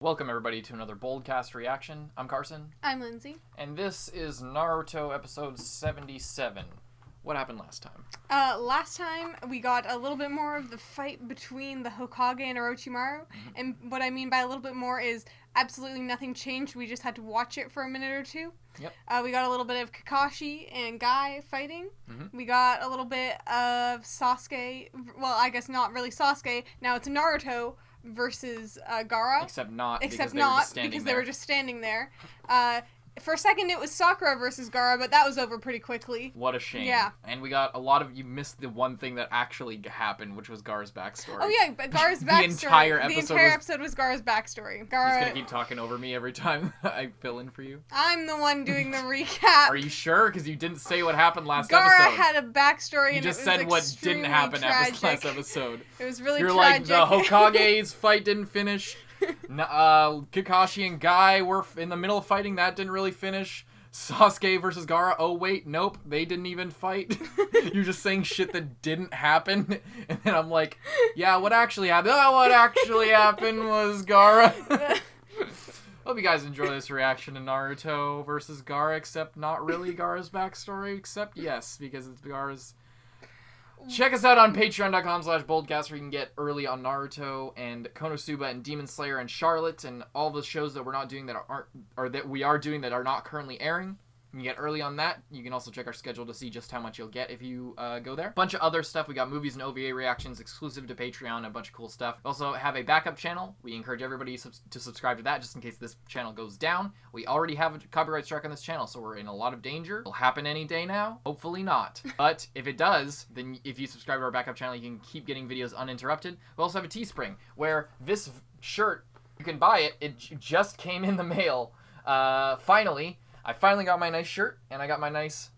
Welcome everybody to another Boldcast reaction. I'm Carson. I'm Lindsay. And this is Naruto episode 77. What happened last time? Last time we got a little bit more of the fight between the Hokage and Orochimaru. Mm-hmm. And what I mean by a little bit more is absolutely nothing changed. We just had to watch it for a minute or two. Yep. We got a little bit of Kakashi and Guy fighting. Mm-hmm. We got a little bit of Sasuke. Well, I guess not really Sasuke. Now it's Naruto versus Gaara. Except not because they were just standing there. For a second, it was Sakura versus Gaara, but that was over pretty quickly. What a shame. Yeah. And we got a lot of... You missed the one thing that actually happened, which was Gaara's backstory. Oh, yeah, but Gaara's backstory. The entire episode was Gaara's backstory. Gaara... He's gonna keep talking over me every time I fill in for you. I'm the one doing the recap. Are you sure? Because you didn't say what happened last episode. Gaara had a backstory, you just said what didn't happen last episode. It was really You're tragic. You're like, the Hokage's fight didn't finish. Kakashi and Guy were in the middle of fighting. That didn't really finish. Sasuke versus Gaara. Oh, wait, nope. They didn't even fight. You're just saying shit that didn't happen. And then I'm like, yeah, what actually happened? Oh, what actually happened was Gaara. Hope you guys enjoy this reaction to Naruto versus Gaara, except not really Gaara's backstory, except yes, because it's Gaara's... Check us out on patreon.com/boldcast where you can get early on Naruto and Konosuba and Demon Slayer and Charlotte and all the shows that we're not doing that that we are doing that are not currently airing. You can get early on that. You can also check our schedule to see just how much you'll get if you go there. Bunch of other stuff. We got movies and OVA reactions exclusive to Patreon, a bunch of cool stuff. We also have a backup channel. We encourage everybody to subscribe to that just in case this channel goes down. We already have a copyright strike on this channel, so we're in a lot of danger. It'll happen any day now. Hopefully not. But if it does, then if you subscribe to our backup channel, you can keep getting videos uninterrupted. We also have a Teespring where this shirt, you can buy it. It just came in the mail. Finally. I finally got my nice shirt, and I got my nice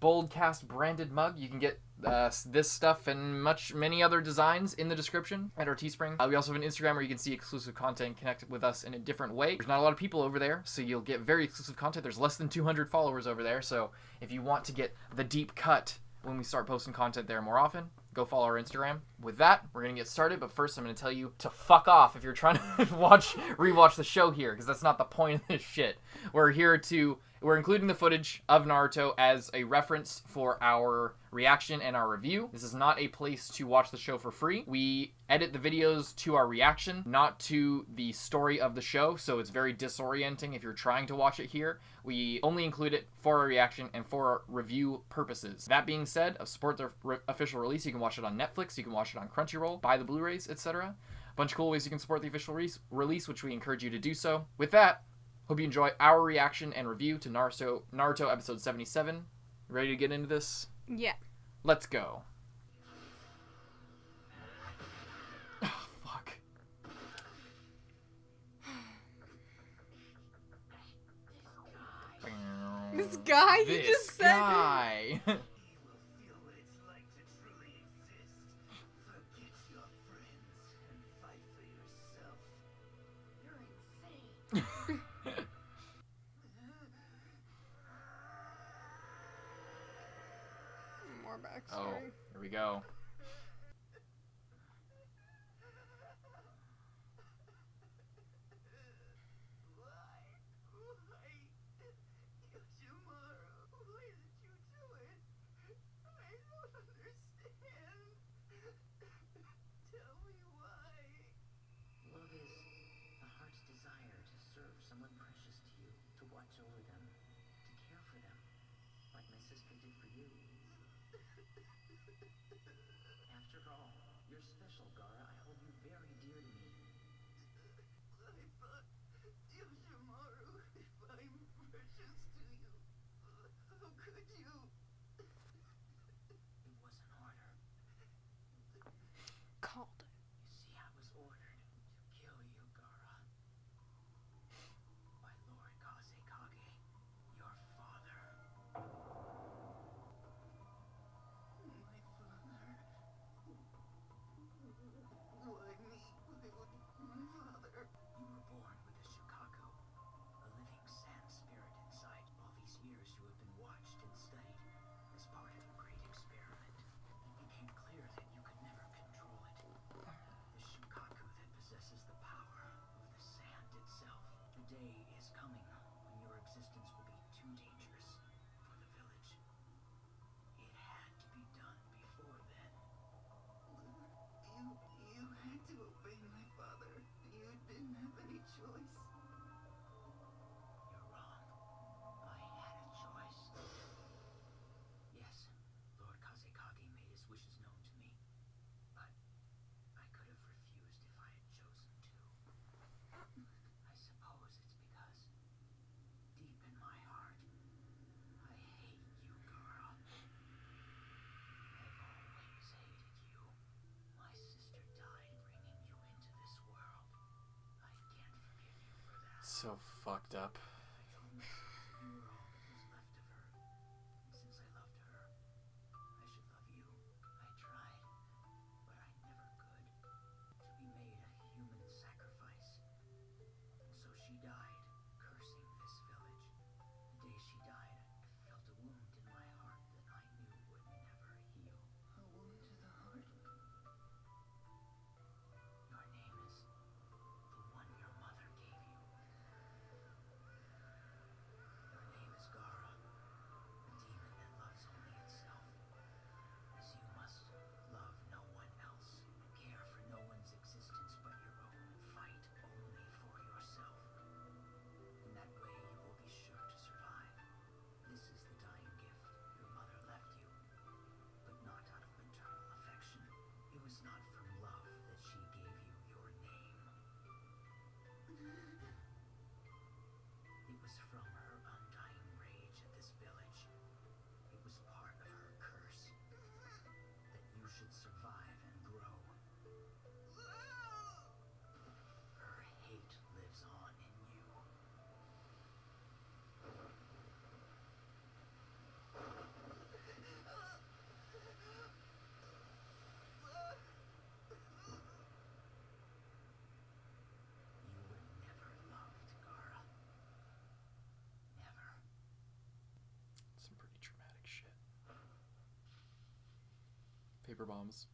Boldcast branded mug. You can get this stuff and many other designs in the description at our Teespring. We also have an Instagram where you can see exclusive content and connect with us in a different way. There's not a lot of people over there, so you'll get very exclusive content. There's less than 200 followers over there, so if you want to get the deep cut when we start posting content there more often, go follow our Instagram. With that, we're going to get started, but first I'm going to tell you to fuck off if you're trying to rewatch the show here, because that's not the point of this shit. We're including the footage of Naruto as a reference for our reaction and our review. This is not a place to watch the show for free. We edit the videos to our reaction, not to the story of the show, so it's very disorienting if you're trying to watch it here. We only include it for our reaction and for our review purposes. That being said, support their official release. You can watch it on Netflix, you can watch it on Crunchyroll, buy the Blu-rays, etc. A bunch of cool ways you can support the official release, which we encourage you to do so. With that, hope you enjoy our reaction and review to Naruto episode 77. Ready to get into this? Yeah. Let's go. Oh, fuck. This guy? You just said... Guy. More backstory. Oh, here we go. so fucked up. Some pretty traumatic shit. Paper bombs.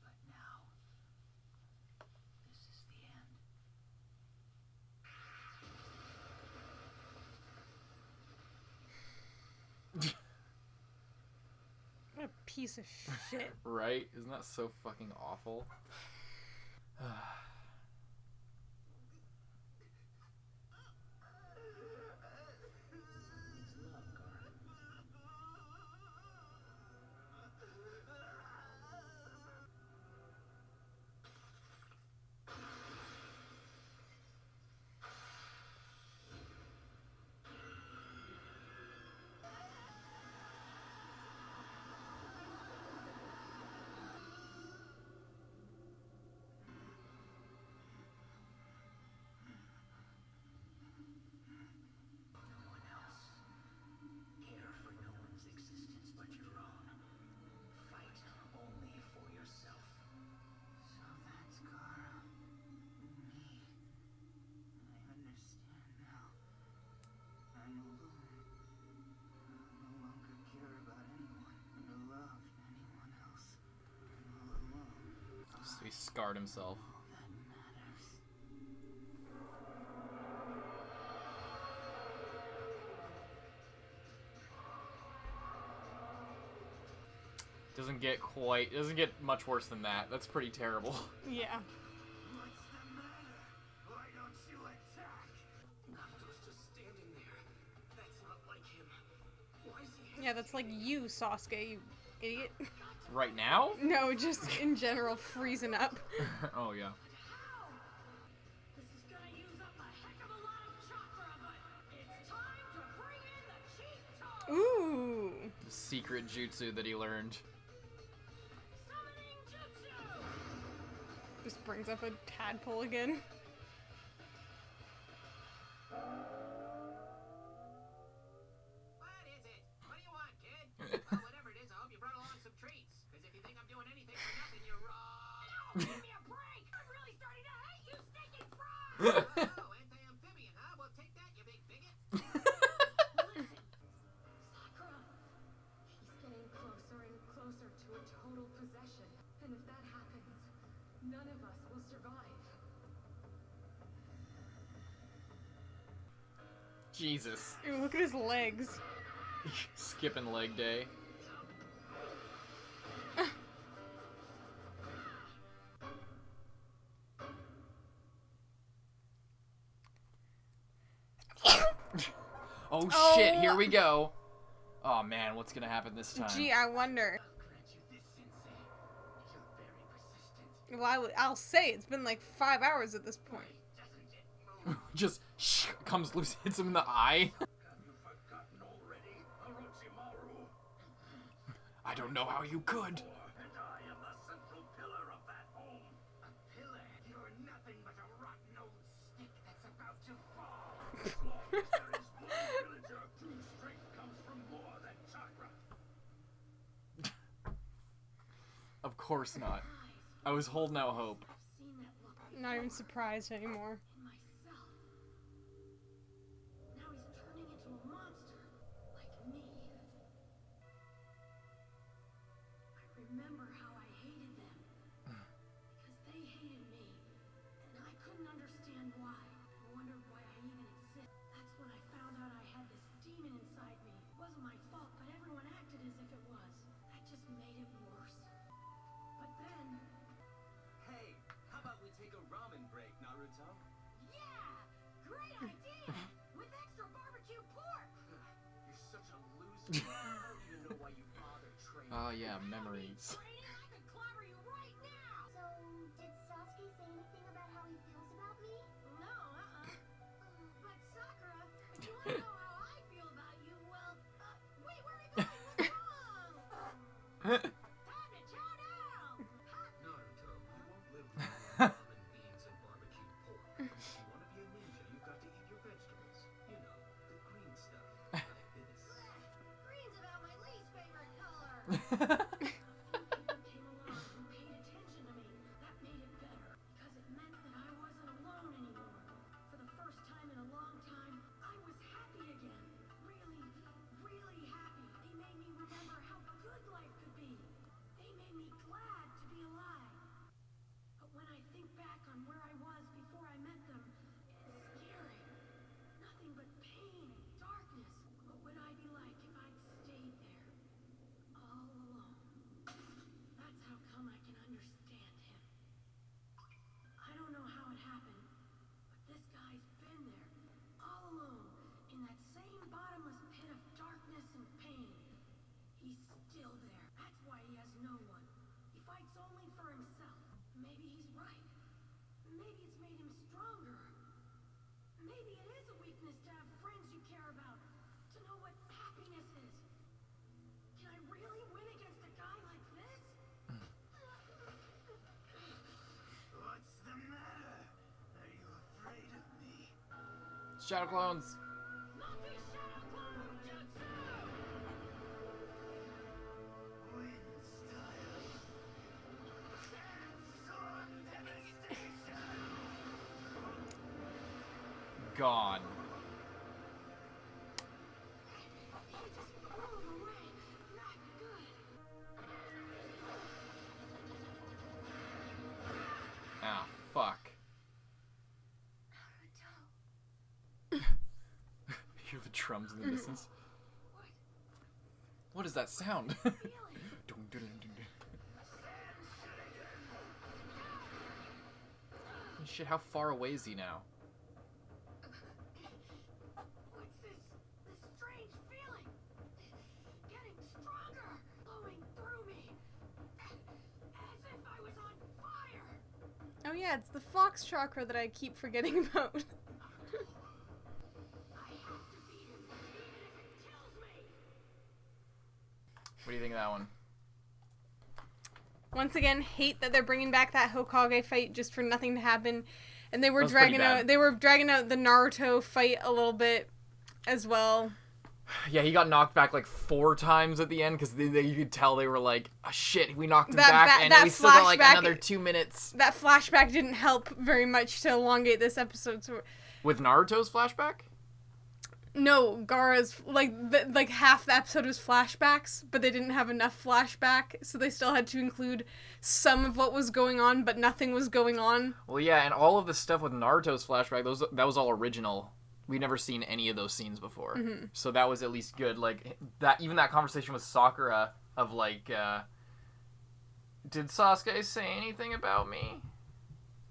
But now, this is the end. What a piece of shit. Right? Isn't that so fucking awful? So he scarred himself. Doesn't get much worse than that. That's pretty terrible. Yeah. What's the matter? Why don't you attack? Naruto's just standing there. That's not like him. Why is he? Yeah, that's like you, Sasuke, you idiot. Right now? No, just in general, freezing up. Oh, yeah. This is gonna use up a heck of a lot of chakra, but it's time to bring in the cheat toe! Ooh. The secret jutsu that he learned. Summoning jutsu! Just brings up a tadpole again. What is it? What do you want, kid? Well, whatever it is, I hope you brought along some treats. Because if you think I'm doing anything for nothing, you're wrong. No, give me a break! I'm really starting to hate you, stinking frog! Oh, anti-amphibian, huh? Well, take that, you big bigot. Listen, Sakura. He's getting closer and closer to a total possession. And if that happens, none of us will survive. Jesus. Ew, look at his legs. Skipping leg day. Oh shit, here we go. Oh man, what's gonna happen this time? Gee, I wonder. I'll grant you this, Sensei. You're very persistent. Well, I'll say it's been like 5 hours at this point. Doesn't it move? Just comes loose, hits him in the eye. Have you forgotten already, Orochimaru? I don't know how you could. And I am the central pillar of that home. A pillar? You're nothing but a rotten old stick that's about to course not. I was holding out hope. I've seen that look Not even surprised anymore. in myself. Now he's turning into a monster, like me. I remember how I hated them. Because they hated me. And I couldn't understand why. I wondered why I even existed. That's when I found out I had this demon inside me. It wasn't my fault, but everyone acted as if it was. That just made it worse. But then... Hey, how about we take a ramen break, Naruto? Yeah! Great idea! With extra barbecue pork! You're such a loser. I don't even know why you bother training. Oh yeah, memories. Training, I could clobber you right now! So, did Sasuke say anything about how he feels about me? No, But Sakura, if you want to know how I feel about you, well, wait, where are we going? What's wrong? Time to chow down! Naruto, you won't live with ramen, beans, and barbecue pork. If you want to be a ninja, you've got to eat your vegetables. You know, the green stuff, like this. Green's about my least favorite color! People came along and paid attention to me. That made it better, because it meant that I wasn't alone anymore. For the first time in a long time, I was happy again. Really, really happy. They made me remember how good life could be. They made me glad to be alive. But when I think back on where I was before I met them, it's scary. Nothing but pain and darkness. What would I be like if I'd stayed there? All alone. That's how come I can understand him. I don't know how it happened, but this guy's been there, all alone, in that same bottomless pit of darkness and pain. He's still there. That's why he has no one. He fights only for himself. Maybe he's right. Maybe it's made him stronger. Maybe it is a weakness to have friends you care about, to know what happiness is. Can I really win against a guy like this? What's the matter? Are you afraid of me? Shadow clones. Multi-shadow clone jutsu! Wind style. Sandstorm devastation. Gone. He just blew him away. Not good. Ah, fuck. Hear the drums in the distance. What is that sound? Dun, dun, dun, dun, dun. Shit, how far away is he now? What's this strange feeling? Getting stronger, flowing through me. As if I was on fire. Oh yeah, it's the fox chakra that I keep forgetting about. I have to beat him, even if it kills me. What do you think of that one? Once again, hate that they're bringing back that Hokage fight just for nothing to happen, and they were That was pretty dragging bad. out. They were dragging out the Naruto fight a little bit, as well. Yeah, he got knocked back like 4 times at the end because you could tell they were like, oh, shit, we knocked him That back, ba- and that we still got like flashback- another 2 minutes. That flashback didn't help very much to elongate this episode. So With Naruto's flashback? no, Gaara's like half the episode was flashbacks, but they didn't have enough flashback, so they still had to include some of what was going on, but nothing was going on. Well, yeah, and all of the stuff with Naruto's flashback, that was all original. We'd never seen any of those scenes before. Mm-hmm. So that was at least good. Like, that, even that conversation with Sakura of, like, did Sasuke say anything about me?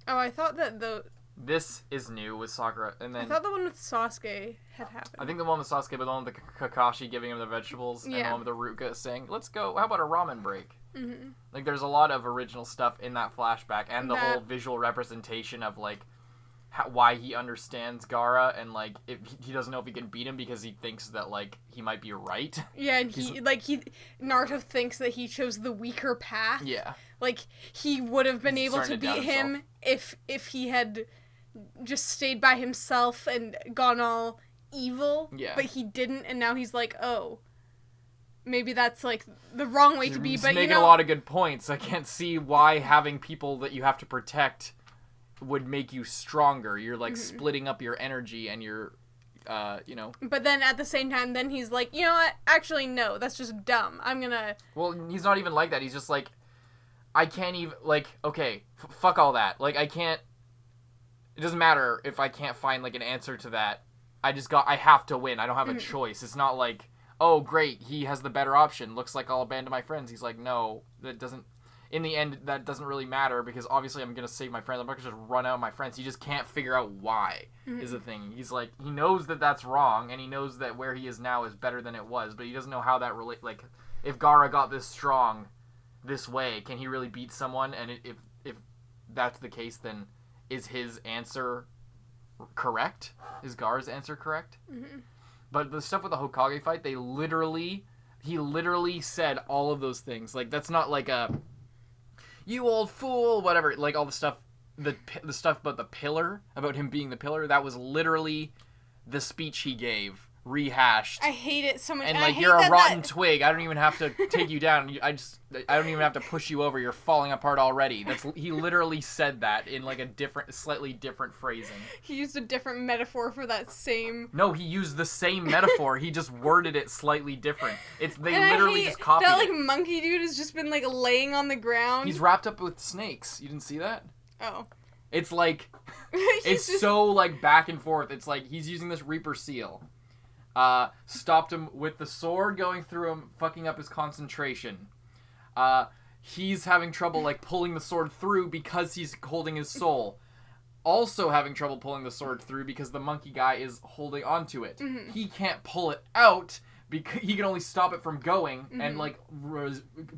Oh, I thought that This is new with Sakura, and I then thought the one with Sasuke had happened. I think the one with Sasuke, but the one with the Kakashi giving him the vegetables, and the Yeah. one with the Ruka saying, let's go, how about a ramen break? Mm-hmm. Like, there's a lot of original stuff in that flashback, and the That- whole visual representation of, like, why he understands Gaara, and, like, if he doesn't know if he can beat him because he thinks that, like, he might be right. Yeah, and Naruto thinks that he chose the weaker path. Yeah. Like, he would have been He's able to starting to doubt beat him if he had just stayed by himself and gone all evil. Yeah. But he didn't, and now he's like, oh, maybe that's like the wrong way to be, You're but making a lot of good points. I can't see why having people that you have to protect would make you stronger. You're like splitting up your energy and your, you know. But then at the same time, then he's like, you know what? Actually, no, that's just dumb. I'm gonna. Well, he's not even like that. He's just like, I can't even, like, okay, fuck all that. Like, I can't. It doesn't matter if I can't find like an answer to that. I have to win. I don't have a choice. It's not like, oh, great, he has the better option. Looks like I'll abandon my friends. He's like, no, that doesn't, in the end, that doesn't really matter because obviously I'm going to save my friends. I'm not going to just run out my friends. He just can't figure out why is the thing. He's like, he knows that that's wrong and he knows that where he is now is better than it was, but he doesn't know how that relate. Like, if Gaara got this strong this way, can he really beat someone? And if that's the case, then is his answer correct? Is Gaara's answer correct? But the stuff with the Hokage fight, he literally said all of those things. Like, that's not like a, you old fool, whatever. Like, all the stuff, the stuff about the pillar, about him being the pillar, that was literally the speech he gave, rehashed. I hate it so much. And, I like, hate you're a that rotten twig. I don't even have to take you down. I don't even have to push you over. You're falling apart already. He literally said that in, like, a slightly different phrasing. He used a different metaphor for that same. No, he used the same metaphor. He just worded it slightly different. They And literally just copied that, like, it. monkey dude has just been, like, laying on the ground. He's wrapped up with snakes. You didn't see that? Oh. It's like, it's just... so, like, back and forth. It's like, he's using this Reaper seal. Stopped him with the sword going through him, fucking up his concentration. He's having trouble, like, pulling the sword through because he's holding his soul. Also having trouble pulling the sword through because the monkey guy is holding onto it. He can't pull it out because he can only stop it from going and, like,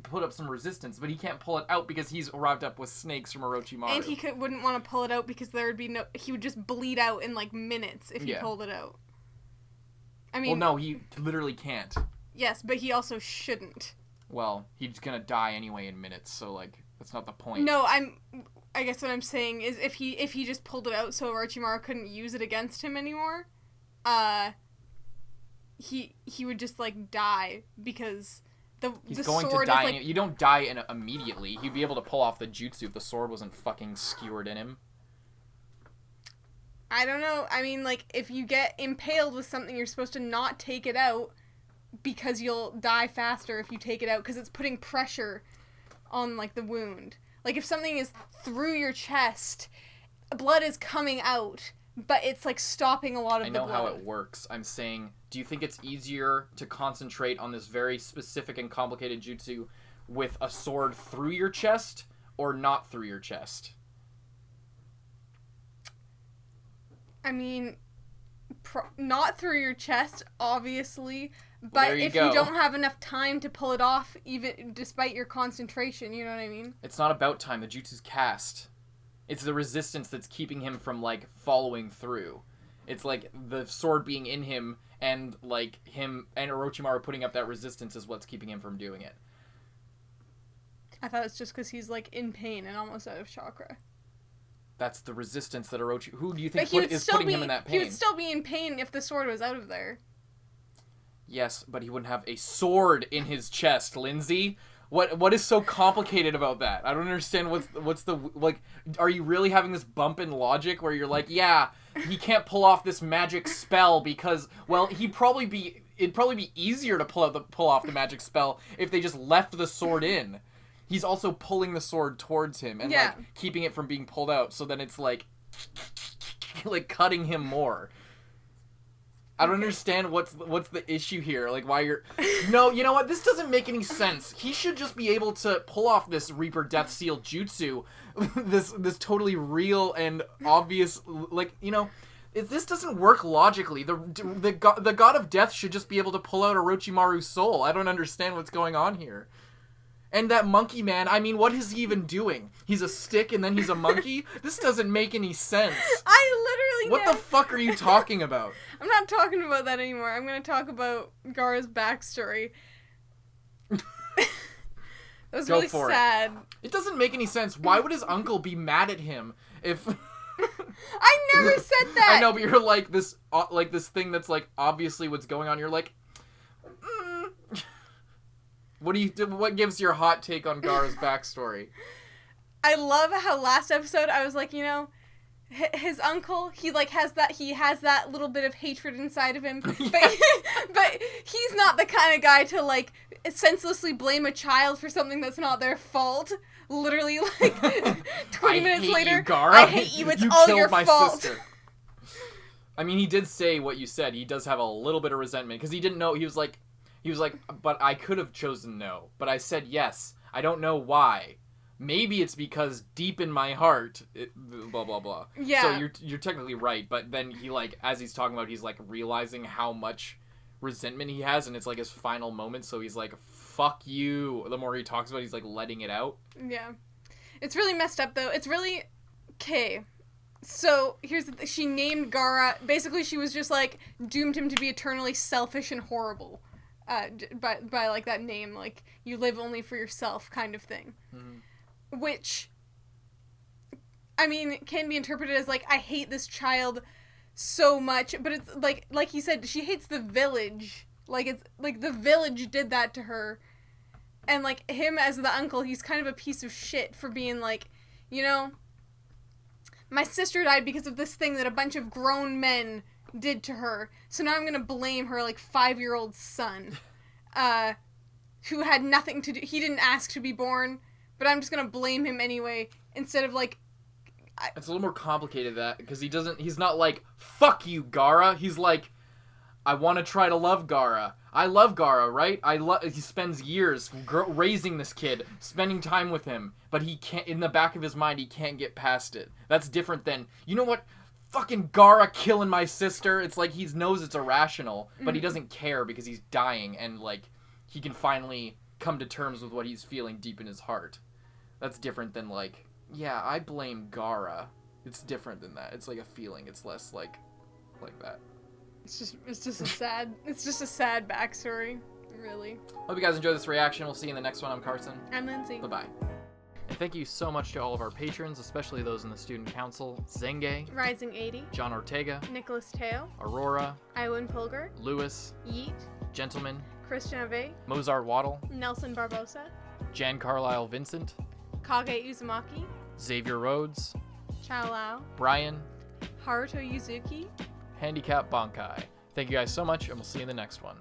put up some resistance. But he can't pull it out because he's wrapped up with snakes from Orochimaru. And he wouldn't want to pull it out because there would be no... He would just bleed out in, like, minutes if he pulled it out. I mean... Well, no, he literally can't. Yes, but he also shouldn't. Well, he's gonna die anyway in minutes, so, like, that's not the point. No, I guess what I'm saying is if he just pulled it out so Orochimaru couldn't use it against him anymore, he would just, like, die because He's the going sword to die. is, like... You don't die immediately. He'd be able to pull off the jutsu if the sword wasn't fucking skewered in him. I don't know. I mean, like, if you get impaled with something, you're supposed to not take it out because you'll die faster if you take it out because it's putting pressure on, like, the wound. Like, if something is through your chest, blood is coming out, but it's, like, stopping a lot of the blood. I know how it works. I'm saying, do you think it's easier to concentrate on this very specific and complicated jutsu with a sword through your chest or not through your chest? I mean, not through your chest, obviously, but well, if you don't have enough time to pull it off, even despite your concentration, you know what I mean? It's not about time. The jutsu's cast. It's the resistance that's keeping him from, like, following through. It's like the sword being in him and, like, him and Orochimaru putting up that resistance is what's keeping him from doing it. I thought it's just because he's, like, in pain and almost out of chakra. That's the resistance that who do you think is still putting him in that pain? He would still be in pain if the sword was out of there. Yes, but he wouldn't have a sword in his chest, Lindsay. What is so complicated about that? I don't understand what's the, like, are you really having this bump in logic where you're like, yeah, he can't pull off this magic spell because, well, it'd probably be easier to pull off the magic spell if they just left the sword in. He's also pulling the sword towards him and, like, keeping it from being pulled out, so then it's, like cutting him more. I don't understand what's the issue here, like, why you're... No, you know what? This doesn't make any sense. He should just be able to pull off this Reaper Death Seal jutsu, this totally real and obvious, like, you know... This doesn't work logically. The God of Death should just be able to pull out Orochimaru's soul. I don't understand what's going on here. And that monkey man, I mean, what is he even doing? He's a stick and then he's a monkey? This doesn't make any sense. What the fuck are you talking about? I'm not talking about that anymore. I'm going to talk about Gaara's backstory. That was Go really for sad. It doesn't make any sense. Why would his uncle be mad at him if... I never said that! I know, but you're like this thing that's, like, obviously what's going on. You're like... What gives your hot take on Gaara's backstory? I love how last episode I was like, you know, his uncle, he has that little bit of hatred inside of him, but he's not the kind of guy to like senselessly blame a child for something that's not their fault. Literally, like 20 minutes later, you, Gaara. I hate you. It's all your fault. Sister. I mean, he did say what you said. He does have a little bit of resentment because he didn't know. He was like, but I could have chosen no, but I said yes. I don't know why. Maybe it's because deep in my heart, blah blah blah. Yeah. So you're technically right, but then he like as he's talking about, he's like realizing how much resentment he has, and it's like his final moment. So he's like, "Fuck you." The more he talks about it, he's like letting it out. Yeah, it's really messed up though. It's really okay. So here's she named Gaara. Basically, she was just like doomed him to be eternally selfish and horrible. By like that name, like you live only for yourself kind of thing. Mm-hmm. Which, I mean, can be interpreted as like, I hate this child so much, but it's like he said, she hates the village. Like, it's like the village did that to her. And like him as the uncle, he's kind of a piece of shit for being like, you know, my sister died because of this thing that a bunch of grown men did to her. So now I'm gonna blame her like 5-year-old son, who had nothing to do. He didn't ask to be born. But I'm just gonna blame him anyway, instead of like... It's a little more complicated that, because he's not like, fuck you, Gaara. He's like, I want to try to love Gaara. I love Gaara, right? He spends years raising this kid, spending time with him, but he can't, in the back of his mind, he can't get past it. That's different than, you know what? Fucking Gaara killing my sister. It's like he knows it's irrational, but he doesn't care because he's dying, and like, he can finally come to terms with what he's feeling deep in his heart. That's different than like, yeah, I blame Gaara. It's different than that. It's like a feeling. It's less like that. It's just a sad backstory, really. Hope you guys enjoyed this reaction. We'll see you in the next one. I'm Carson. I'm Lindsay. Bye-bye. And thank you so much to all of our patrons, especially those in the Student Council. Zenge, Rising 80, John Ortega, Nicholas Teo, Aurora, Iwan Pulgar, Lewis, Yeet, Gentleman, Christian Ave, Mozart Waddle, Nelson Barbosa, Jan Carlisle Vincent, Kage Uzumaki, Xavier Rhodes, Chao Lao, Brian, Haruto Yuzuki, Handicap Bankai. Thank you guys so much, and we'll see you in the next one.